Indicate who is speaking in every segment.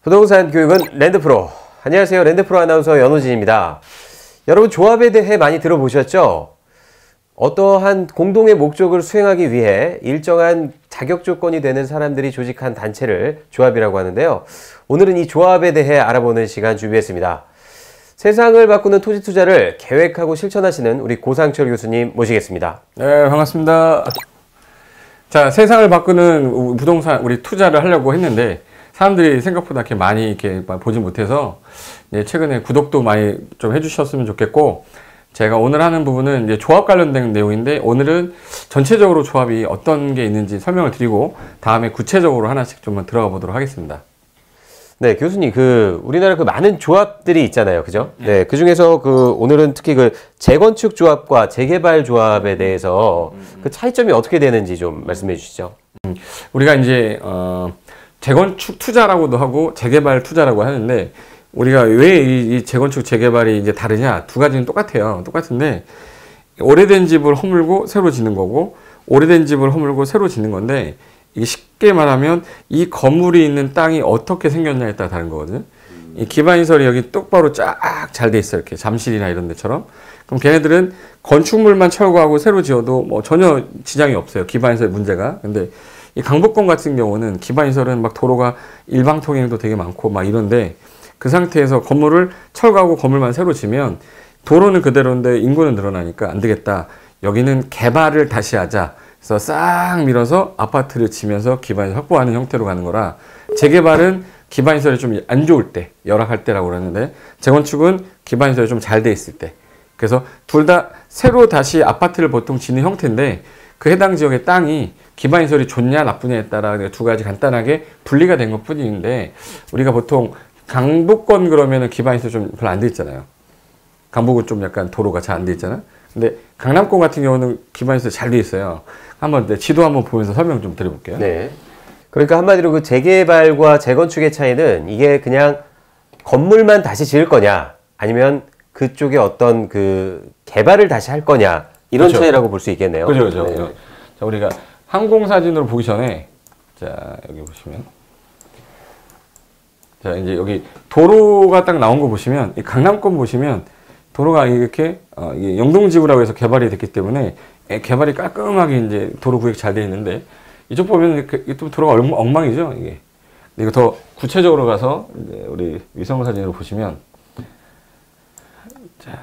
Speaker 1: 부동산 교육은 랜드프로. 안녕하세요. 랜드프로 아나운서 연호진입니다. 여러분, 조합에 대해 많이 들어보셨죠? 어떠한 공동의 목적을 수행하기 위해 일정한 자격 조건이 되는 사람들이 조직한 단체를 조합이라고 하는데요. 오늘은 이 조합에 대해 알아보는 시간 준비했습니다. 세상을 바꾸는 토지 투자를 계획하고 실천하시는 우리 고상철 교수님 모시겠습니다.
Speaker 2: 네, 반갑습니다. 자, 세상을 바꾸는 부동산 우리 투자를 하려고 했는데 사람들이 생각보다 이렇게 많이 이렇게 보지 못해서 최근에 구독도 많이 좀 해주셨으면 좋겠고, 제가 오늘 하는 부분은 이제 조합 관련된 내용인데, 오늘은 전체적으로 조합이 어떤 게 있는지 설명을 드리고 다음에 구체적으로 하나씩 좀 들어가 보도록 하겠습니다.
Speaker 1: 네, 교수님, 우리나라 많은 조합들이 있잖아요. 그죠? 네, 그 중에서 오늘은 특히 재건축 조합과 재개발 조합에 대해서 그 차이점이 어떻게 되는지 좀 말씀해 주시죠.
Speaker 2: 우리가 이제, 재건축 투자라고도 하고 재개발 투자라고 하는데, 우리가 왜 이 재건축 재개발이 이제 다르냐? 두 가지는 똑같아요. 똑같은데, 오래된 집을 허물고 새로 짓는 거고, 오래된 집을 허물고 새로 짓는 건데, 이게 쉽게 말하면 이 건물이 있는 땅이 어떻게 생겼냐에 따라 다른 거거든요. 이 기반시설이 여기 똑바로 쫙 잘 돼 있어요. 이렇게 잠실이나 이런 데처럼. 그럼 걔네들은 건축물만 철거하고 새로 지어도 뭐 전혀 지장이 없어요. 기반시설 문제가. 근데 이 강북권 같은 경우는 기반시설은 막 도로가 일방통행도 되게 많고 막 이런데, 그 상태에서 건물을 철거하고 건물만 새로 지면 도로는 그대로인데 인구는 늘어나니까 안 되겠다. 여기는 개발을 다시 하자. 그래서 싹 밀어서 아파트를 지면서 기반시설 확보하는 형태로 가는 거라, 재개발은 기반시설이 좀 안 좋을 때, 열악할 때라고 그러는데, 재건축은 기반시설이 좀 잘 돼 있을 때. 그래서 둘 다 새로 다시 아파트를 보통 짓는 형태인데, 그 해당 지역의 땅이 기반시설이 좋냐 나쁘냐에 따라 두 가지 간단하게 분리가 된 것 뿐인데, 우리가 보통 강북권 그러면은 기반시설 좀 별로 안 돼 있잖아요. 강북은 좀 약간 도로가 잘 안 돼 있잖아. 근데 강남권 같은 경우는 기반시설 잘 돼 있어요. 한번 지도 한번 보면서 설명 좀 드려볼게요.
Speaker 1: 네. 그러니까 한마디로 재개발과 재건축의 차이는 이게 그냥 건물만 다시 지을 거냐, 아니면 그쪽에 어떤 개발을 다시 할 거냐, 이런
Speaker 2: 그렇죠.
Speaker 1: 차이라고 볼 수 있겠네요.
Speaker 2: 그렇죠.
Speaker 1: 네.
Speaker 2: 자, 우리가 항공사진으로 보기 전에, 자, 여기 보시면. 자, 이제 여기 도로가 딱 나온 거 보시면, 이 강남권 보시면 도로가 이렇게, 이게 영동지구라고 해서 개발이 됐기 때문에 개발이 깔끔하게 이제 도로 구획 잘 돼 있는데, 이쪽 보면 이게 또 도로가 엉망이죠, 이게. 이거 더 구체적으로 가서 이제 우리 위성사진으로 보시면, 자,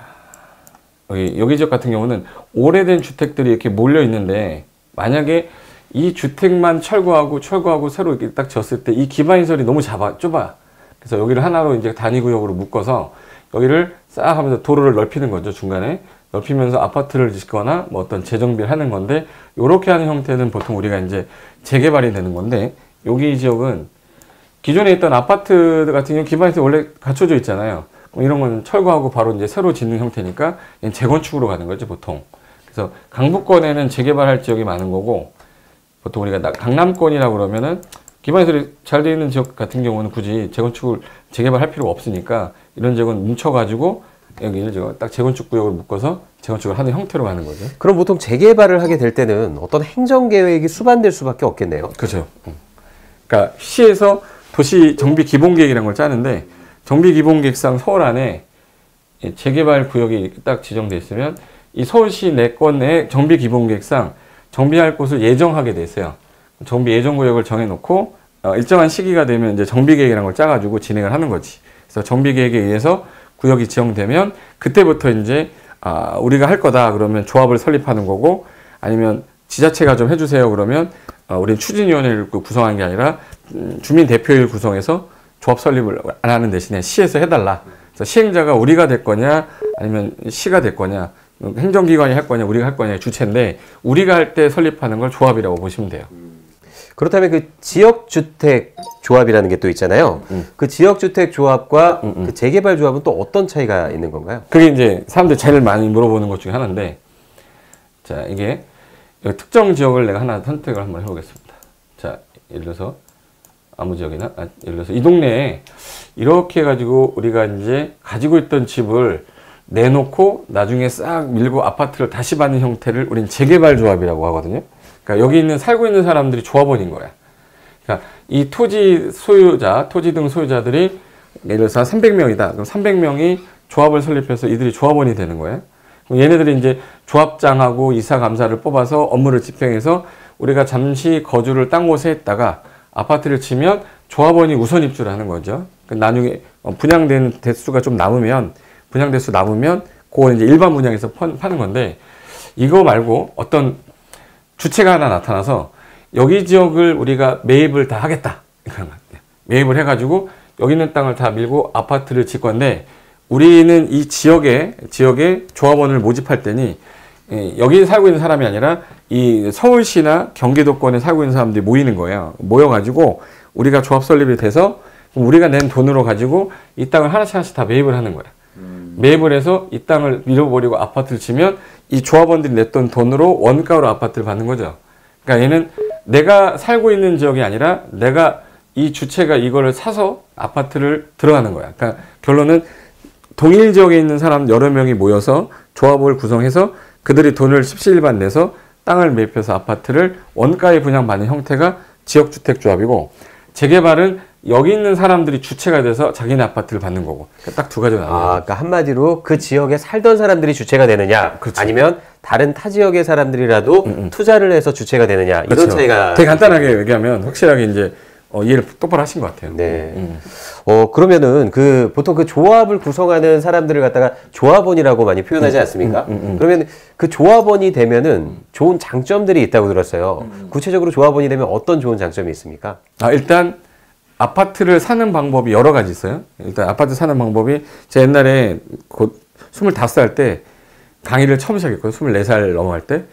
Speaker 2: 여기 지역 같은 경우는 오래된 주택들이 이렇게 몰려 있는데, 만약에 이 주택만 철거하고 새로 이렇게 딱 지었을 때 이 기반시설이 너무 좁아. 그래서 여기를 하나로 이제 단위구역으로 묶어서 여기를 싹 하면서 도로를 넓히는 거죠, 중간에. 넓히면서 아파트를 짓거나 뭐 어떤 재정비를 하는 건데, 요렇게 하는 형태는 보통 우리가 이제 재개발이 되는 건데, 여기 지역은 기존에 있던 아파트 같은 경우 기반시설이 원래 갖춰져 있잖아요. 이런 건 철거하고 바로 이제 새로 짓는 형태니까 재건축으로 가는 거죠, 보통. 그래서 강북권에는 재개발할 지역이 많은 거고, 보통 우리가 강남권이라고 그러면은 기반시설이 잘 되어 있는 지역 같은 경우는 굳이 재개발할 필요가 없으니까 이런 지역은 뭉쳐가지고 여기를 제가 딱 재건축 구역을 묶어서 재건축을 하는 형태로 가는 거죠.
Speaker 1: 그럼 보통 재개발을 하게 될 때는 어떤 행정계획이 수반될 수밖에 없겠네요.
Speaker 2: 그렇죠. 그러니까 시에서 도시 정비 기본계획이라는 걸 짜는데, 정비 기본계획상 서울 안에 재개발 구역이 딱 지정돼 있으면 이 서울시 내권 내 정비 기본계획상 정비할 곳을 예정하게 돼 있어요. 정비 예정구역을 정해놓고 일정한 시기가 되면 이제 정비계획이라는 걸 짜가지고 진행을 하는 거지. 그래서 정비계획에 의해서 구역이 지정되면 그때부터 이제 우리가 할 거다 그러면 조합을 설립하는 거고, 아니면 지자체가 좀 해주세요 그러면 우리는 추진위원회를 구성한 게 아니라 주민대표를 구성해서 조합 설립을 안 하는 대신에 시에서 해달라. 그래서 시행자가 우리가 될 거냐 아니면 시가 될 거냐, 행정기관이 할 거냐 우리가 할 거냐의 주체인데, 우리가 할 때 설립하는 걸 조합이라고 보시면 돼요.
Speaker 1: 그렇다면 지역주택 조합이라는 게 또 있잖아요. 그 지역주택 조합과 그 재개발 조합은 또 어떤 차이가 있는 건가요?
Speaker 2: 그게 이제 사람들이 제일 많이 물어보는 것 중에 하나인데, 자, 이게 특정 지역을 내가 하나 선택을 한번 해보겠습니다. 자, 예를 들어서 아무 지역이나 예를 들어서 이 동네에 이렇게 해가지고 우리가 이제 가지고 있던 집을 내놓고 나중에 싹 밀고 아파트를 다시 받는 형태를 우린 재개발 조합이라고 하거든요. 그러니까 여기 있는 살고 있는 사람들이 조합원인 거야. 그러니까 이 토지 소유자, 토지 등 소유자들이 예를 들어서 300명이다. 그럼 300명이 조합을 설립해서 이들이 조합원이 되는 거예요. 그럼 얘네들이 이제 조합장하고 이사 감사를 뽑아서 업무를 집행해서 우리가 잠시 거주를 딴 곳에 했다가 아파트를 치면 조합원이 우선 입주를 하는 거죠. 나중에 분양된 대수가 좀 남으면 분양 대수 남으면 그거 이제 일반 분양에서 파는 건데 이거 말고 어떤 주체가 하나 나타나서 여기 지역을 우리가 매입을 다 하겠다. 매입을 해가지고 여기 있는 땅을 다 밀고 아파트를 짓 건데 우리는 이 지역에 조합원을 모집할 때니 여기 살고 있는 사람이 아니라 이 서울시나 경기도권에 살고 있는 사람들이 모이는 거예요. 모여가지고 우리가 조합 설립이 돼서 우리가 낸 돈으로 가지고 이 땅을 하나씩 다 매입을 하는 거야. 매입을 해서 이 땅을 밀어버리고 아파트를 치면 이 조합원들이 냈던 돈으로 원가로 아파트를 받는 거죠. 그러니까 얘는 내가 살고 있는 지역이 아니라 내가 이 주체가 이거를 사서 아파트를 들어가는 거야. 그러니까 결론은 동일 지역에 있는 사람 여러 명이 모여서 조합을 구성해서 그들이 돈을 십시일반 내서 땅을 매입해서 아파트를 원가에 분양받는 형태가 지역주택조합이고 재개발은 여기 있는 사람들이 주체가 돼서 자기네 아파트를 받는 거고 딱 두 가지가 나와요.
Speaker 1: 그러니까 한마디로 그 지역에 살던 사람들이 주체가 되느냐,
Speaker 2: 그렇죠.
Speaker 1: 아니면 다른 타 지역의 사람들이라도 투자를 해서 주체가 되느냐,
Speaker 2: 그렇죠.
Speaker 1: 이런 차이가.
Speaker 2: 되게 간단하게 얘기하면 확실하게 이제 이해를 똑바로 하신 것 같아요.
Speaker 1: 네. 그러면은 보통 그 조합을 구성하는 사람들을 갖다가 조합원이라고 많이 표현하지 않습니까? 그러면 그 조합원이 되면은 좋은 장점들이 있다고 들었어요. 구체적으로 조합원이 되면 어떤 좋은 장점이 있습니까?
Speaker 2: 일단 아파트를 사는 방법이 여러 가지 있어요. 일단 아파트 사는 방법이 제가 옛날에 곧 25살 때 강의를 처음 시작했거든요. 24살 넘어갈 때.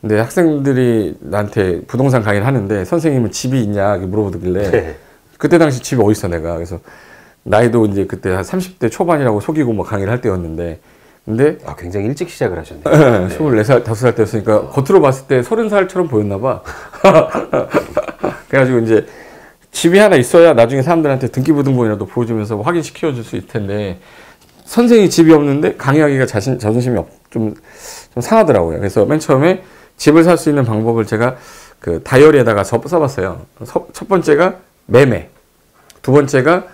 Speaker 2: 근데 학생들이 나한테 부동산 강의를 하는데 선생님은 집이 있냐 이렇게 물어보길래
Speaker 1: 네.
Speaker 2: 그때 당시 집이 어딨어 내가. 그래서 나이도 이제 그때 한 30대 초반이라고 속이고 뭐 강의를 할 때였는데 근데
Speaker 1: 굉장히 일찍 시작을 하셨네요.
Speaker 2: 24살, 5살 때였으니까 겉으로 봤을 때 30살처럼 보였나 봐. 그래가지고 이제 집이 하나 있어야 나중에 사람들한테 등기부등본이라도 보여주면서 확인시켜 줄 수 있을 텐데 선생이 집이 없는데 강의하기가 자존심이 좀 상하더라고요. 그래서 맨 처음에 집을 살 수 있는 방법을 제가 그 다이어리에다가 써봤어요. 첫 번째가 매매, 두 번째가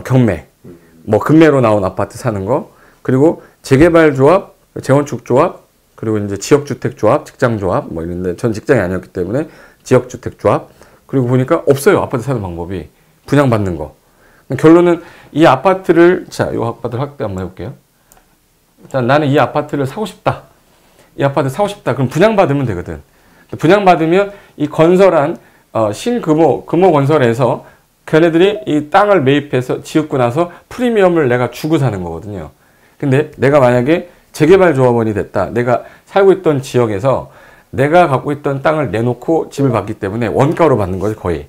Speaker 2: 경매, 뭐 급매로 나온 아파트 사는 거, 그리고 재개발 조합, 재건축 조합, 그리고 이제 지역주택 조합, 직장 조합 뭐 이런데 전 직장이 아니었기 때문에 지역주택 조합. 그리고 보니까 없어요. 아파트 사는 방법이. 분양받는 거. 결론은 이 아파트를, 자, 이 아파트를 확대 한번 해볼게요. 일단 나는 이 아파트를 사고 싶다. 이 아파트 사고 싶다. 그럼 분양받으면 되거든. 분양받으면 이 건설한, 신금호 건설에서 걔네들이 이 땅을 매입해서 지었고 나서 프리미엄을 내가 주고 사는 거거든요. 근데 내가 만약에 재개발 조합원이 됐다. 내가 살고 있던 지역에서 내가 갖고 있던 땅을 내놓고 집을 받기 때문에 원가로 받는 거지 거의.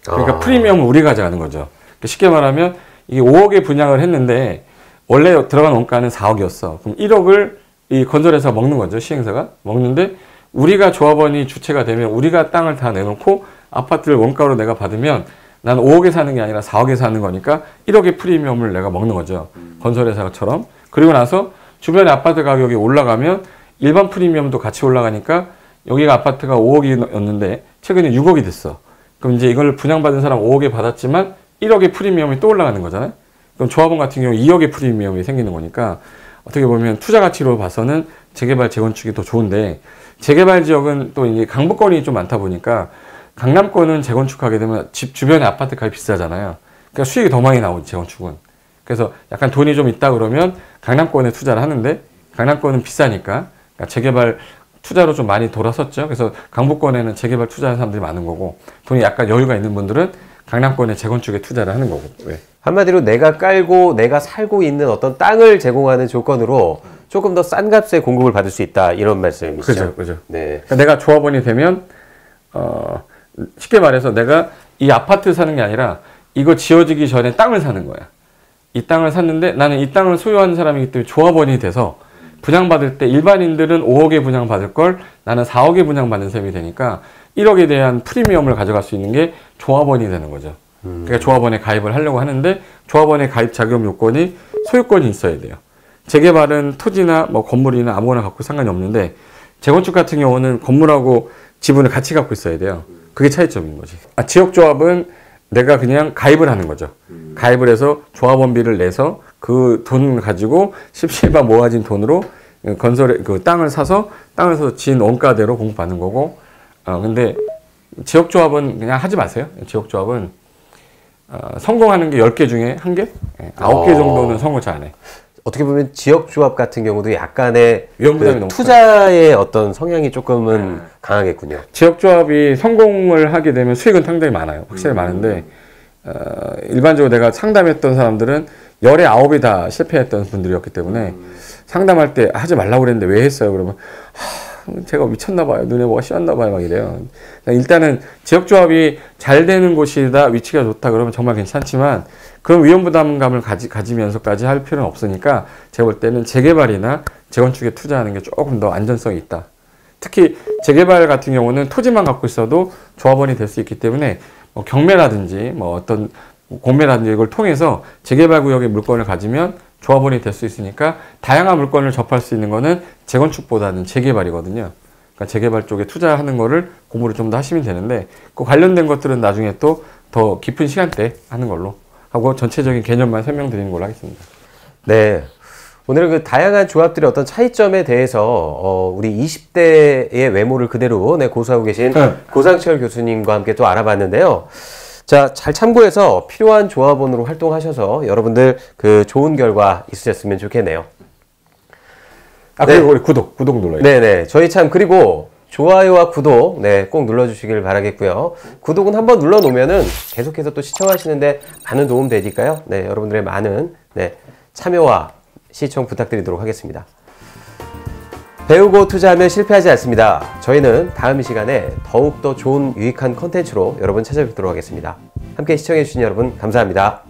Speaker 2: 그러니까 프리미엄을 우리가 가져가는 거죠. 쉽게 말하면 이게 5억에 분양을 했는데 원래 들어간 원가는 4억이었어. 그럼 1억을 이 건설회사가 먹는 거죠. 시행사가 먹는데 우리가 조합원이 주체가 되면 우리가 땅을 다 내놓고 아파트를 원가로 내가 받으면 난 5억에 사는 게 아니라 4억에 사는 거니까 1억의 프리미엄을 내가 먹는 거죠. 건설회사처럼. 그리고 나서 주변에 아파트 가격이 올라가면 일반 프리미엄도 같이 올라가니까 여기가 아파트가 5억이었는데 최근에 6억이 됐어. 그럼 이제 이걸 분양받은 사람 5억에 받았지만 1억의 프리미엄이 또 올라가는 거잖아요. 그럼 조합원 같은 경우 2억의 프리미엄이 생기는 거니까 어떻게 보면 투자 가치로 봐서는 재개발, 재건축이 더 좋은데 재개발 지역은 또 이제 강북권이 좀 많다 보니까 강남권은 재건축하게 되면 집 주변에 아파트 값이 비싸잖아요. 그러니까 수익이 더 많이 나오지 재건축은. 그래서 약간 돈이 좀 있다 그러면 강남권에 투자를 하는데 강남권은 비싸니까 그러니까 재개발 투자로 좀 많이 돌아섰죠. 그래서 강북권에는 재개발 투자하는 사람들이 많은 거고 돈이 약간 여유가 있는 분들은 강남권에 재건축에 투자를 하는 거고. 네.
Speaker 1: 한마디로 내가 깔고 내가 살고 있는 어떤 땅을 제공하는 조건으로 조금 더 싼 값에 공급을 받을 수 있다 이런 말씀이시죠?
Speaker 2: 그죠, 그죠.
Speaker 1: 네.
Speaker 2: 그러니까 내가 조합원이 되면 쉽게 말해서 내가 이 아파트 사는 게 아니라 이거 지어지기 전에 땅을 사는 거야. 이 땅을 샀는데 나는 이 땅을 소유하는 사람이기 때문에 조합원이 돼서 분양받을 때 일반인들은 5억에 분양받을 걸 나는 4억에 분양받는 셈이 되니까 1억에 대한 프리미엄을 가져갈 수 있는 게 조합원이 되는 거죠. 그러니까 조합원에 가입을 하려고 하는데 조합원의 가입 자격 요건이 소유권이 있어야 돼요. 재개발은 토지나 뭐 건물이나 아무거나 갖고 상관이 없는데 재건축 같은 경우는 건물하고 지분을 같이 갖고 있어야 돼요. 그게 차이점인 거지. 지역조합은 내가 그냥 가입을 하는 거죠. 가입을 해서 조합원비를 내서 그 돈을 가지고 십시일반 모아진 돈으로 건설에 그 땅을 사서 지은 원가대로 공급받는 거고. 근데 지역조합은 그냥 하지 마세요. 지역조합은 성공하는 게 10개 중에 1개? 9개 정도는 성공 잘 안 해.
Speaker 1: 어떻게 보면 지역조합 같은 경우도 약간의
Speaker 2: 위험부담이 너무
Speaker 1: 투자의 어떤 성향이 조금은 강하겠군요.
Speaker 2: 지역조합이 성공을 하게 되면 수익은 상당히 많아요. 확실히 많은데 일반적으로 내가 상담했던 사람들은 열에 9이 다 실패했던 분들이었기 때문에 상담할 때 하지 말라고 그랬는데 왜 했어요? 그러면 제가 미쳤나 봐요. 눈에 뭐가 씌었나 봐요. 막 이래요. 일단은 지역조합이 잘 되는 곳이다, 위치가 좋다 그러면 정말 괜찮지만 그런 위험부담감을 가지면서까지 할 필요는 없으니까 제가 볼 때는 재개발이나 재건축에 투자하는 게 조금 더 안전성이 있다. 특히 재개발 같은 경우는 토지만 갖고 있어도 조합원이 될 수 있기 때문에 뭐 경매라든지 뭐 어떤 공매라든지 이걸 통해서 재개발 구역의 물건을 가지면 조합원이 될 수 있으니까 다양한 물건을 접할 수 있는 거는 재건축보다는 재개발이거든요. 그러니까 재개발 쪽에 투자하는 거를 공부를 좀 더 하시면 되는데 그 관련된 것들은 나중에 또 더 깊은 시간대 하는 걸로 하고 전체적인 개념만 설명드리는 걸로 하겠습니다.
Speaker 1: 네. 오늘은 그 다양한 조합들의 어떤 차이점에 대해서 우리 20대의 외모를 그대로 고수하고 계신 고상철 교수님과 함께 또 알아봤는데요. 자, 잘 참고해서 필요한 조합원으로 활동하셔서 여러분들 그 좋은 결과 있으셨으면 좋겠네요.
Speaker 2: 그리고 우리 구독 눌러요.
Speaker 1: 네네. 저희 참, 그리고 좋아요와 구독, 꼭 눌러주시길 바라겠고요. 구독은 한번 눌러놓으면은 계속해서 또 시청하시는데 많은 도움 되니까요. 네, 여러분들의 많은, 참여와 시청 부탁드리도록 하겠습니다. 배우고 투자하면 실패하지 않습니다. 저희는 다음 시간에 더욱더 좋은 유익한 컨텐츠로 여러분 찾아뵙도록 하겠습니다. 함께 시청해주신 여러분 감사합니다.